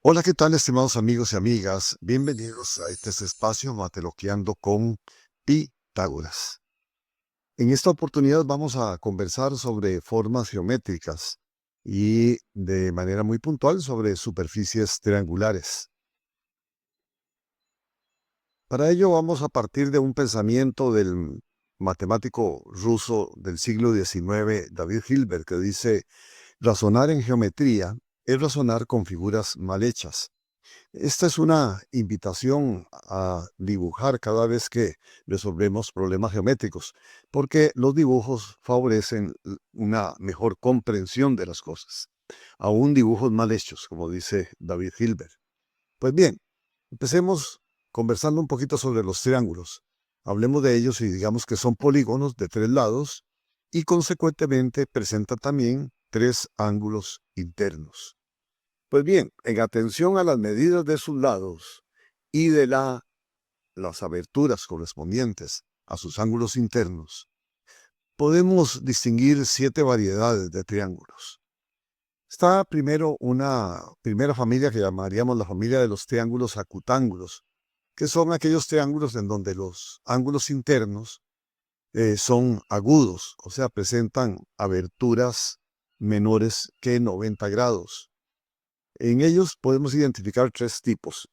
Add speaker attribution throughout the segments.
Speaker 1: Hola, ¿qué tal, estimados amigos y amigas? Bienvenidos a este espacio Mateloqueando con Pitágoras. En esta oportunidad vamos a conversar sobre formas geométricas y de manera muy puntual sobre superficies triangulares. Para ello vamos a partir de un pensamiento del matemático ruso del siglo XIX, David Hilbert, que dice: razonar en geometría es razonar con figuras mal hechas. Esta es una invitación a dibujar cada vez que resolvemos problemas geométricos, porque los dibujos favorecen una mejor comprensión de las cosas, aún dibujos mal hechos, como dice David Hilbert. Pues bien, empecemos conversando un poquito sobre los triángulos. Hablemos de ellos y digamos que son polígonos de tres lados y consecuentemente presentan también tres ángulos internos. Pues bien, en atención a las medidas de sus lados y de las aberturas correspondientes a sus ángulos internos, podemos distinguir 7 variedades de triángulos. Está primero una primera familia que llamaríamos la familia de los triángulos acutángulos, que son aquellos triángulos en donde los ángulos internos son agudos, o sea, presentan aberturas menores que 90 grados. En ellos podemos identificar tres tipos: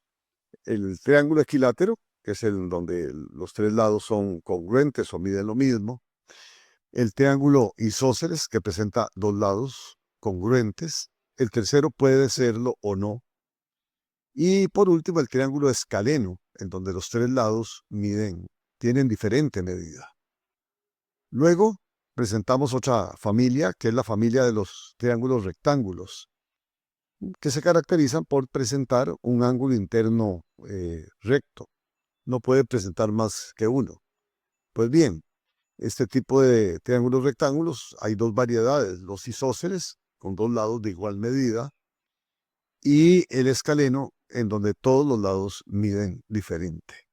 Speaker 1: el triángulo equilátero, que es el donde los tres lados son congruentes o miden lo mismo; el triángulo isósceles, que presenta dos lados congruentes; el tercero puede serlo o no; y por último el triángulo escaleno, en donde los tres lados tienen diferente medida. Luego presentamos otra familia, que es la familia de los triángulos rectángulos, que se caracterizan por presentar un ángulo interno recto. No puede presentar más que uno. Pues bien, este tipo de triángulos rectángulos hay dos variedades: los isósceles, con dos lados de igual medida, y el escaleno, en donde todos los lados miden diferente.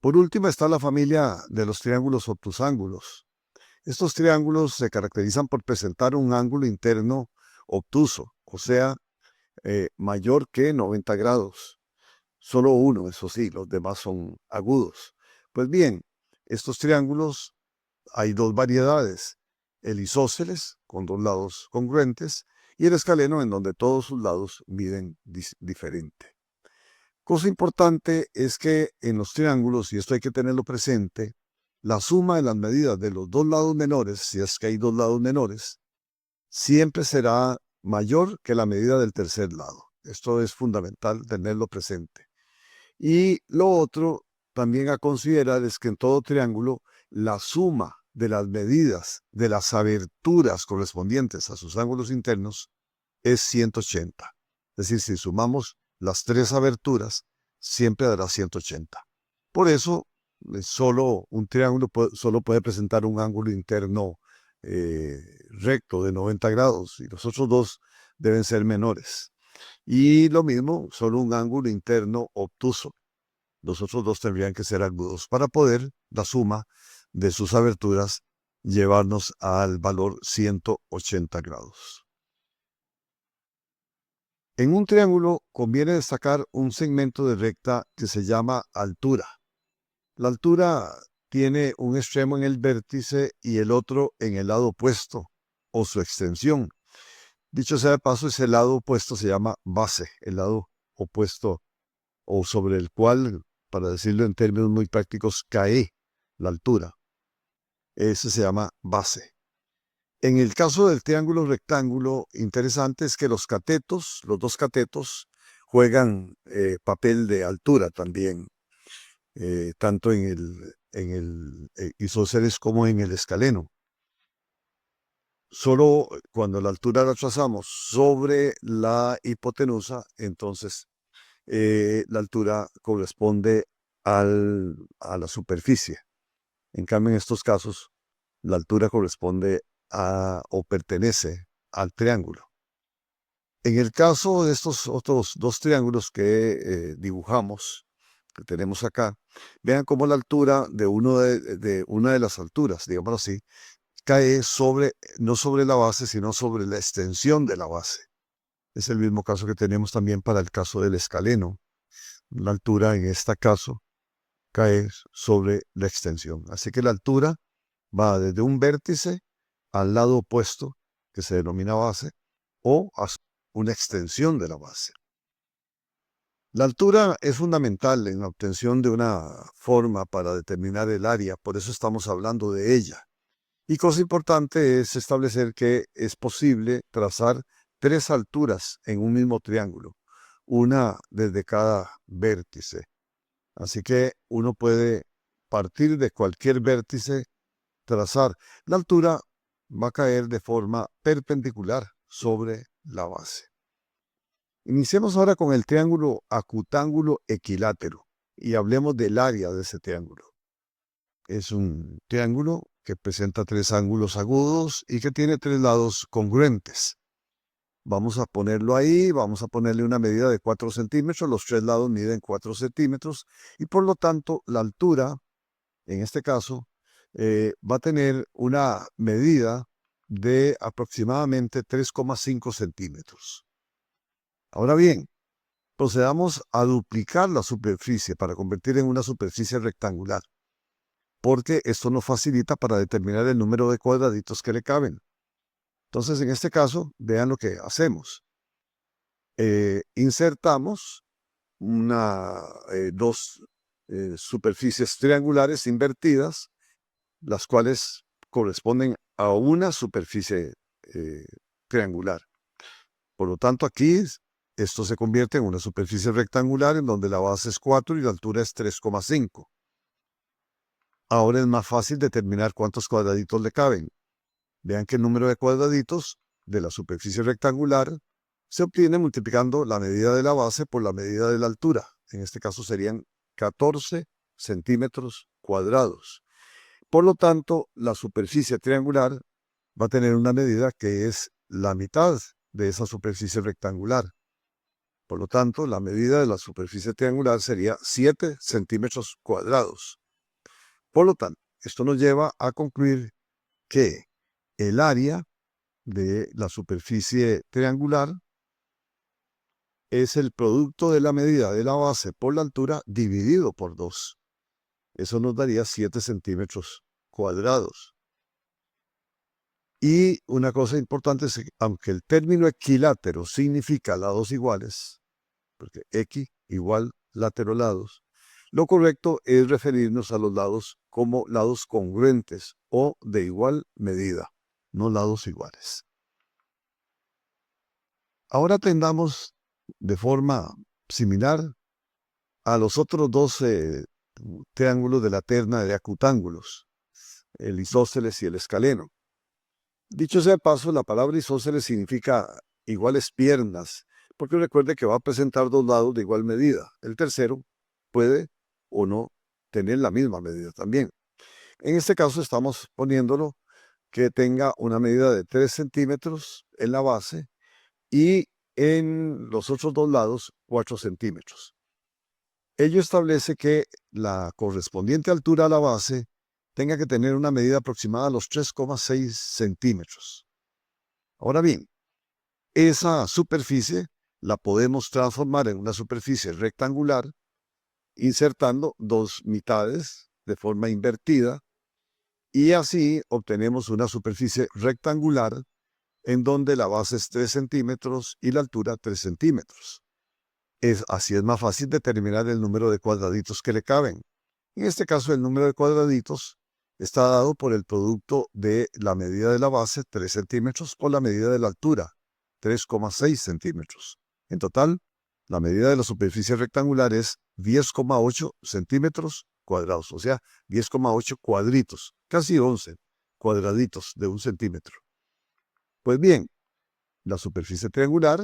Speaker 1: Por último está la familia de los triángulos obtusángulos. Estos triángulos se caracterizan por presentar un ángulo interno obtuso, o sea, mayor que 90 grados. Solo uno, eso sí, los demás son agudos. Pues bien, estos triángulos hay dos variedades: el isósceles, con dos lados congruentes, y el escaleno, en donde todos sus lados miden diferente. Cosa importante es que en los triángulos, y esto hay que tenerlo presente, la suma de las medidas de los dos lados menores, si es que hay dos lados menores, siempre será mayor que la medida del tercer lado. Esto es fundamental tenerlo presente. Y lo otro también a considerar es que en todo triángulo la suma de las medidas de las aberturas correspondientes a sus ángulos internos es 180. Es decir, si sumamos las tres aberturas, siempre dará 180. Por eso, solo un triángulo solo puede presentar un ángulo interno recto de 90 grados, y los otros dos deben ser menores. Y lo mismo, solo un ángulo interno obtuso. Los otros dos tendrían que ser agudos para poder la suma de sus aberturas llevarnos al valor 180 grados. En un triángulo conviene destacar un segmento de recta que se llama altura. La altura tiene un extremo en el vértice y el otro en el lado opuesto, o su extensión. Dicho sea de paso, ese lado opuesto se llama base, el lado opuesto o sobre el cual, para decirlo en términos muy prácticos, cae la altura. Ese se llama base. En el caso del triángulo rectángulo, interesante es que los dos catetos, juegan papel de altura también, tanto en el isósceles como en el escaleno. Solo cuando la altura la trazamos sobre la hipotenusa, entonces la altura corresponde a la superficie. En cambio, en estos casos, la altura corresponde o pertenece al triángulo. En el caso de estos otros dos triángulos que dibujamos, que tenemos acá, vean cómo la altura de una de las alturas, digámoslo así, cae no sobre la base, sino sobre la extensión de la base. Es el mismo caso que tenemos también para el caso del escaleno. La altura en este caso cae sobre la extensión. Así que la altura va desde un vértice al lado opuesto, que se denomina base, o a una extensión de la base. La altura es fundamental en la obtención de una forma para determinar el área, por eso estamos hablando de ella. Y cosa importante es establecer que es posible trazar tres alturas en un mismo triángulo, una desde cada vértice. Así que uno puede partir de cualquier vértice, trazar. La altura va a caer de forma perpendicular sobre la base. Iniciemos ahora con el triángulo acutángulo equilátero y hablemos del área de ese triángulo. Es un triángulo que presenta tres ángulos agudos y que tiene tres lados congruentes. Vamos a ponerlo ahí, vamos a ponerle una medida de 4 centímetros, los tres lados miden 4 centímetros y por lo tanto la altura, en este caso, va a tener una medida de aproximadamente 3,5 centímetros. Ahora bien, procedamos a duplicar la superficie para convertir en una superficie rectangular, porque esto nos facilita para determinar el número de cuadraditos que le caben. Entonces, en este caso, vean lo que hacemos. Insertamos dos superficies triangulares invertidas, las cuales corresponden a una superficie triangular. Por lo tanto, aquí esto se convierte en una superficie rectangular en donde la base es 4 y la altura es 3,5. Ahora es más fácil determinar cuántos cuadraditos le caben. Vean que el número de cuadraditos de la superficie rectangular se obtiene multiplicando la medida de la base por la medida de la altura. En este caso serían 14 centímetros cuadrados. Por lo tanto, la superficie triangular va a tener una medida que es la mitad de esa superficie rectangular. Por lo tanto, la medida de la superficie triangular sería 7 centímetros cuadrados. Por lo tanto, esto nos lleva a concluir que el área de la superficie triangular es el producto de la medida de la base por la altura dividido por 2. Eso nos daría 7 centímetros cuadrados. Y una cosa importante es que, aunque el término equilátero significa lados iguales, porque equi igual látero lados, lo correcto es referirnos a los lados como lados congruentes o de igual medida, no lados iguales. Ahora tendamos de forma similar a los otros dos triángulos de la terna de acutángulos, el isósceles y el escaleno. Dicho sea de paso, la palabra isósceles significa iguales piernas, porque recuerde que va a presentar dos lados de igual medida. El tercero puede o no tener la misma medida también. En este caso estamos poniéndolo que tenga una medida de 3 centímetros en la base y en los otros dos lados 4 centímetros. Ello establece que la correspondiente altura a la base tenga que tener una medida aproximada a los 3,6 centímetros. Ahora bien, esa superficie la podemos transformar en una superficie rectangular insertando dos mitades de forma invertida y así obtenemos una superficie rectangular en donde la base es 3 centímetros y la altura 3 centímetros. Así es más fácil determinar el número de cuadraditos que le caben. En este caso, el número de cuadraditos está dado por el producto de la medida de la base, 3 centímetros, por la medida de la altura, 3,6 centímetros. En total, la medida de la superficie rectangular es 10,8 centímetros cuadrados, o sea, 10,8 cuadritos, casi 11 cuadraditos de un centímetro. Pues bien, la superficie triangular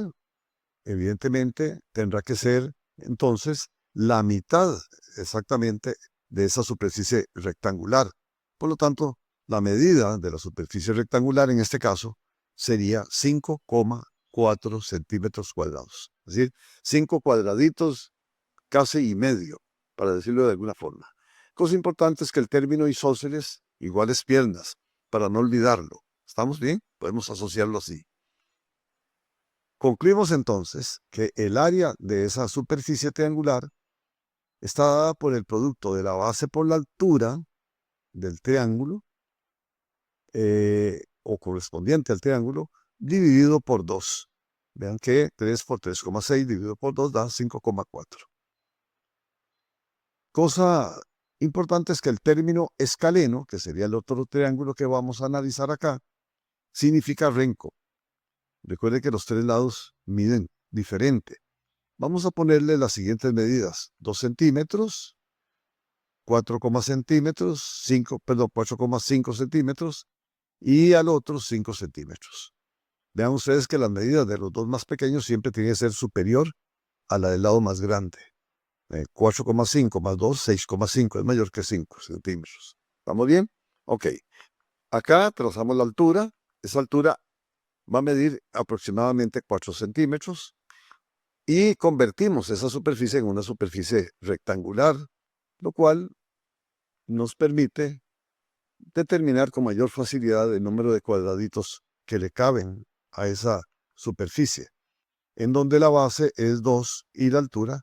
Speaker 1: evidentemente tendrá que ser entonces la mitad exactamente de esa superficie rectangular. Por lo tanto, la medida de la superficie rectangular en este caso sería 5,4 centímetros cuadrados. Es decir, 5 cuadraditos casi y medio, para decirlo de alguna forma. Cosa importante es que el término isósceles iguales piernas, para no olvidarlo. ¿Estamos bien? Podemos asociarlo así. Concluimos entonces que el área de esa superficie triangular está dada por el producto de la base por la altura del triángulo, o correspondiente al triángulo, dividido por 2. Vean que 3 por 3,6 dividido por 2 da 5,4. Cosa importante es que el término escaleno, que sería el otro triángulo que vamos a analizar acá, significa renco. Recuerde que los tres lados miden diferente. Vamos a ponerle las siguientes medidas: 2 centímetros, 4,5 centímetros, 4,5 centímetros, y al otro 5 centímetros. Vean ustedes que las medidas de los dos más pequeños siempre tienen que ser superior a la del lado más grande. 4,5 más 2, 6,5, es mayor que 5 centímetros. ¿Estamos bien? Ok. Acá trazamos la altura. Esa altura va a medir aproximadamente 4 centímetros. Y convertimos esa superficie en una superficie rectangular, lo cual nos permite determinar con mayor facilidad el número de cuadraditos que le caben a esa superficie, en donde la base es 2 y la altura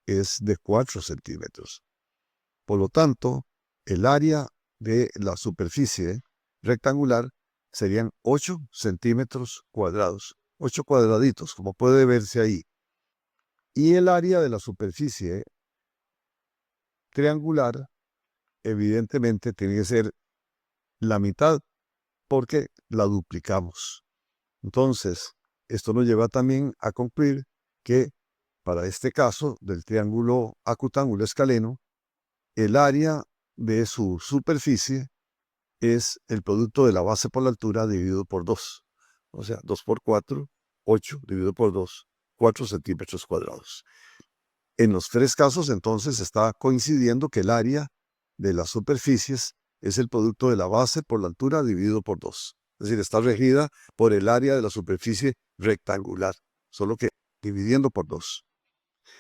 Speaker 1: es de 4 centímetros. Por lo tanto, el área de la superficie rectangular serían 8 centímetros cuadrados, 8 cuadraditos, como puede verse ahí. Y el área de la superficie triangular, evidentemente, tiene que ser la mitad, porque la duplicamos. Entonces, esto nos lleva también a concluir que para este caso del triángulo acutángulo escaleno, el área de su superficie es el producto de la base por la altura dividido por 2. O sea, 2 por 4, 8 dividido por 2, 4 centímetros cuadrados. En los tres casos, entonces, está coincidiendo que el área de las superficies es el producto de la base por la altura dividido por 2. Es decir, está regida por el área de la superficie rectangular, solo que dividiendo por 2.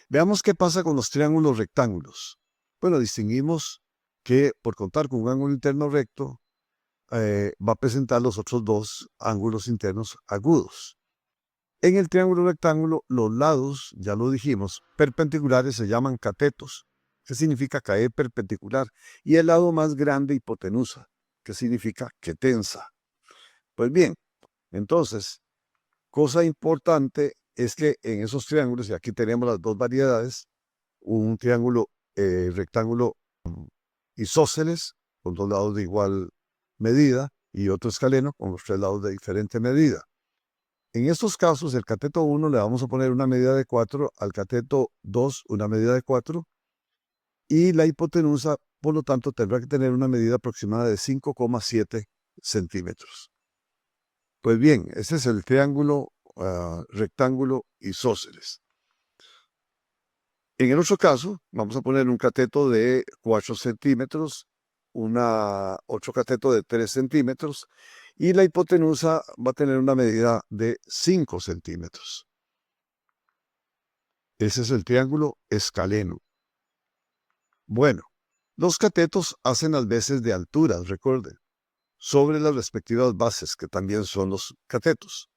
Speaker 1: Veamos qué pasa con los triángulos rectángulos. Bueno, distinguimos que por contar con un ángulo interno recto, va a presentar los otros dos ángulos internos agudos. En el triángulo rectángulo, los lados, ya lo dijimos, perpendiculares se llaman catetos, que significa caer perpendicular, y el lado más grande, hipotenusa, que significa quetensa. Pues bien, entonces, cosa importante es que en esos triángulos, y aquí tenemos las dos variedades, un triángulo rectángulo isósceles, con dos lados de igual medida, y otro escaleno con los tres lados de diferente medida. En estos casos, el cateto 1 le vamos a poner una medida de 4, al cateto 2 una medida de 4, y la hipotenusa, por lo tanto, tendrá que tener una medida aproximada de 5,7 centímetros. Pues bien, ese es el triángulo rectángulo isósceles. En el otro caso, vamos a poner un cateto de 4 centímetros, otro cateto de 3 centímetros, y la hipotenusa va a tener una medida de 5 centímetros. Ese es el triángulo escaleno. Bueno, los catetos hacen las veces de alturas, recuerden, sobre las respectivas bases, que también son los catetos,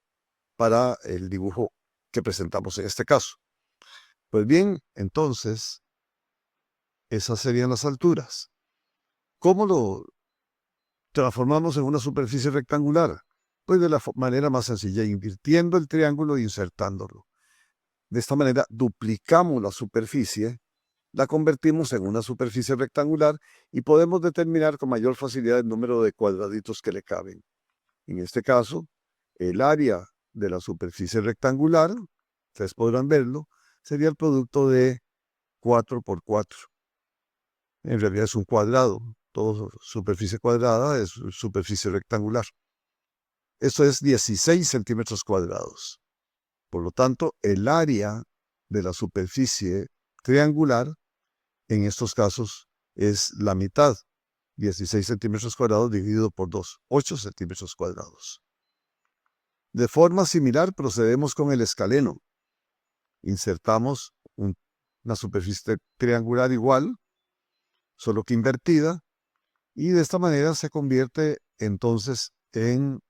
Speaker 1: para el dibujo que presentamos en este caso. Pues bien, entonces, esas serían las alturas. ¿Cómo lo transformamos en una superficie rectangular? Pues de la manera más sencilla, invirtiendo el triángulo e insertándolo. De esta manera duplicamos la superficie, la convertimos en una superficie rectangular y podemos determinar con mayor facilidad el número de cuadraditos que le caben. En este caso, el área de la superficie rectangular, ustedes podrán verlo, sería el producto de 4 por 4. En realidad es un cuadrado. Toda superficie cuadrada es superficie rectangular. Esto es 16 centímetros cuadrados. Por lo tanto, el área de la superficie triangular, en estos casos, es la mitad. 16 centímetros cuadrados dividido por 2, 8 centímetros cuadrados. De forma similar, procedemos con el escaleno. Insertamos una superficie triangular igual, solo que invertida, y de esta manera se convierte entonces en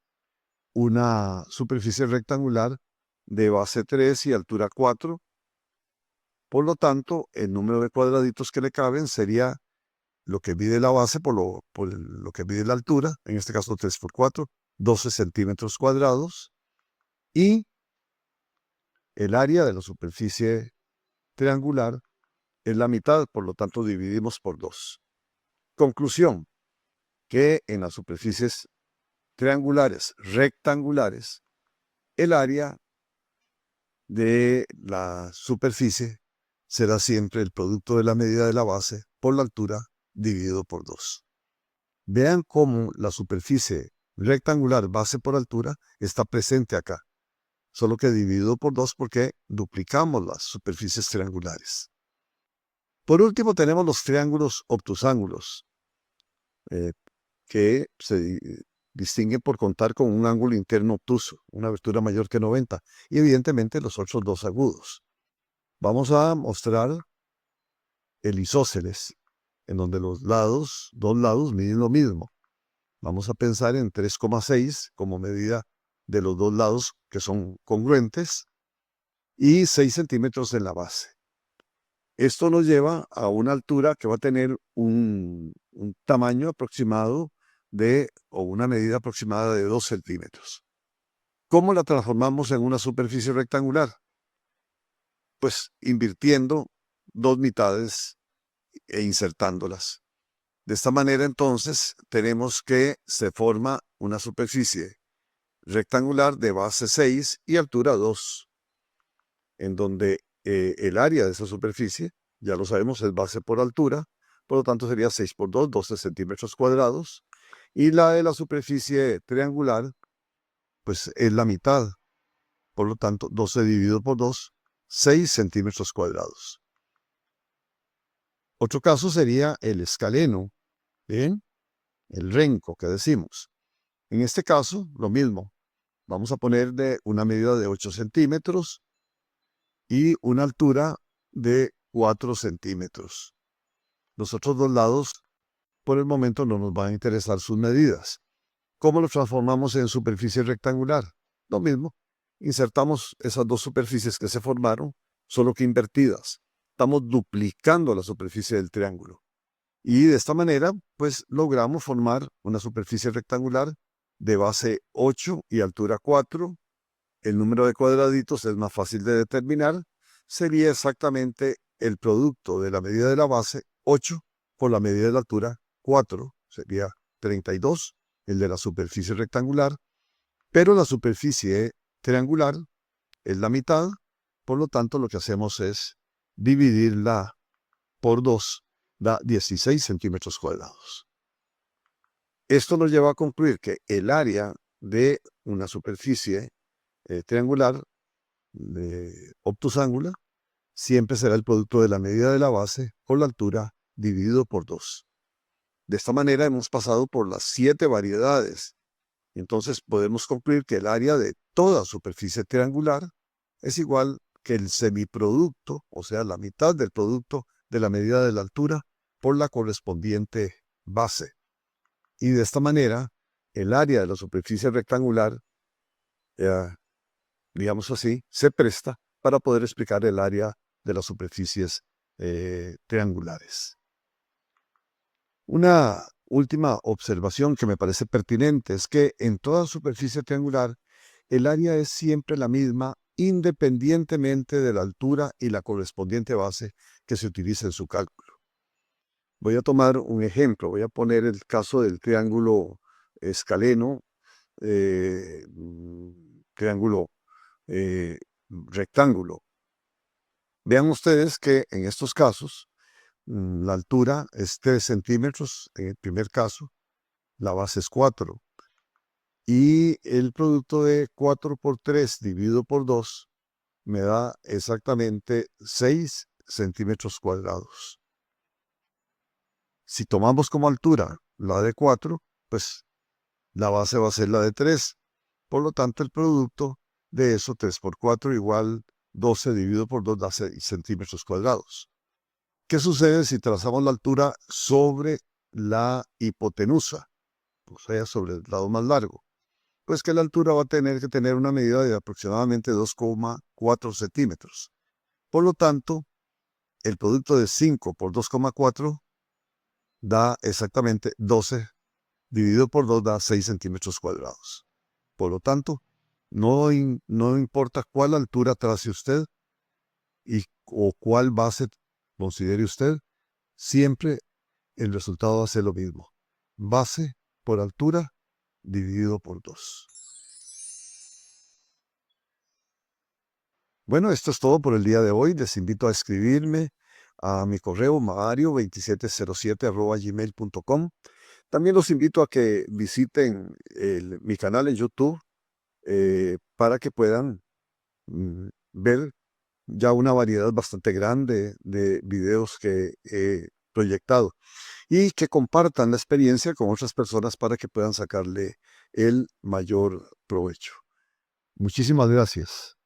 Speaker 1: una superficie rectangular de base 3 y altura 4. Por lo tanto, el número de cuadraditos que le caben sería lo que mide la base por lo que mide la altura, en este caso 3 por 4, 12 centímetros cuadrados, y el área de la superficie triangular es la mitad, por lo tanto dividimos por 2. Conclusión, que en las superficies triangulares rectangulares, el área de la superficie será siempre el producto de la medida de la base por la altura dividido por 2. Vean cómo la superficie rectangular base por altura está presente acá, solo que dividido por 2 porque duplicamos las superficies triangulares. Por último tenemos los triángulos obtusángulos, que se distinguen por contar con un ángulo interno obtuso, una abertura mayor que 90, y evidentemente los otros dos agudos. Vamos a mostrar el isósceles, en donde los dos lados miden lo mismo. Vamos a pensar en 3,6 como medida de los dos lados que son congruentes y 6 centímetros en la base. Esto nos lleva a una altura que va a tener un tamaño aproximado o una medida aproximada de 2 centímetros. ¿Cómo la transformamos en una superficie rectangular? Pues invirtiendo dos mitades e insertándolas. De esta manera entonces tenemos que se forma una superficie rectangular de base 6 y altura 2, en donde el área de esa superficie, ya lo sabemos, es base por altura, por lo tanto sería 6 por 2, 12 centímetros cuadrados, y la de la superficie triangular, pues es la mitad, por lo tanto 12 dividido por 2, 6 centímetros cuadrados. Otro caso sería el escaleno, ¿bien? El renco que decimos. En este caso, lo mismo. Vamos a ponerle una medida de 8 centímetros y una altura de 4 centímetros. Los otros dos lados, por el momento, no nos van a interesar sus medidas. ¿Cómo lo transformamos en superficie rectangular? Lo mismo. Insertamos esas dos superficies que se formaron, solo que invertidas. Estamos duplicando la superficie del triángulo. Y de esta manera, pues logramos formar una superficie rectangular de base 8 y altura 4. El número de cuadraditos es más fácil de determinar. Sería exactamente el producto de la medida de la base 8 por la medida de la altura 4. Sería 32, el de la superficie rectangular. Pero la superficie triangular es la mitad. Por lo tanto, lo que hacemos es dividirla por 2. Da 16 centímetros cuadrados. Esto nos lleva a concluir que el área de una superficie triangular de obtusángula siempre será el producto de la medida de la base por la altura dividido por 2. De esta manera hemos pasado por las 7 variedades. Entonces podemos concluir que el área de toda superficie triangular es igual que el semiproducto, o sea, la mitad del producto de la medida de la altura por la correspondiente base. Y de esta manera, el área de la superficie rectangular, digamos así, se presta para poder explicar el área de las superficies triangulares. Una última observación que me parece pertinente es que en toda superficie triangular, el área es siempre la misma, independientemente de la altura y la correspondiente base que se utilice en su cálculo. Voy a tomar un ejemplo, voy a poner el caso del triángulo escaleno, triángulo rectángulo. Vean ustedes que en estos casos la altura es 3 centímetros en el primer caso, la base es 4 y el producto de 4 por 3 dividido por 2 me da exactamente 6 centímetros cuadrados. Si tomamos como altura la de 4, pues la base va a ser la de 3. Por lo tanto, el producto de eso, 3 por 4 igual 12 dividido por 2 da 6 centímetros cuadrados. ¿Qué sucede si trazamos la altura sobre la hipotenusa? O sea, sobre el lado más largo. pues que la altura va a tener que tener una medida de aproximadamente 2,4 centímetros. Por lo tanto, el producto de 5 por 2,4 da exactamente 12, dividido por 2 da 6 centímetros cuadrados. Por lo tanto, no importa cuál altura trace usted o cuál base considere usted, siempre el resultado va a ser lo mismo. Base por altura dividido por 2. Bueno, esto es todo por el día de hoy. Les invito a escribirme a mi correo mario2707@gmail.com. También los invito a que visiten mi canal en YouTube para que puedan ver ya una variedad bastante grande de videos que he proyectado y que compartan la experiencia con otras personas para que puedan sacarle el mayor provecho. Muchísimas gracias.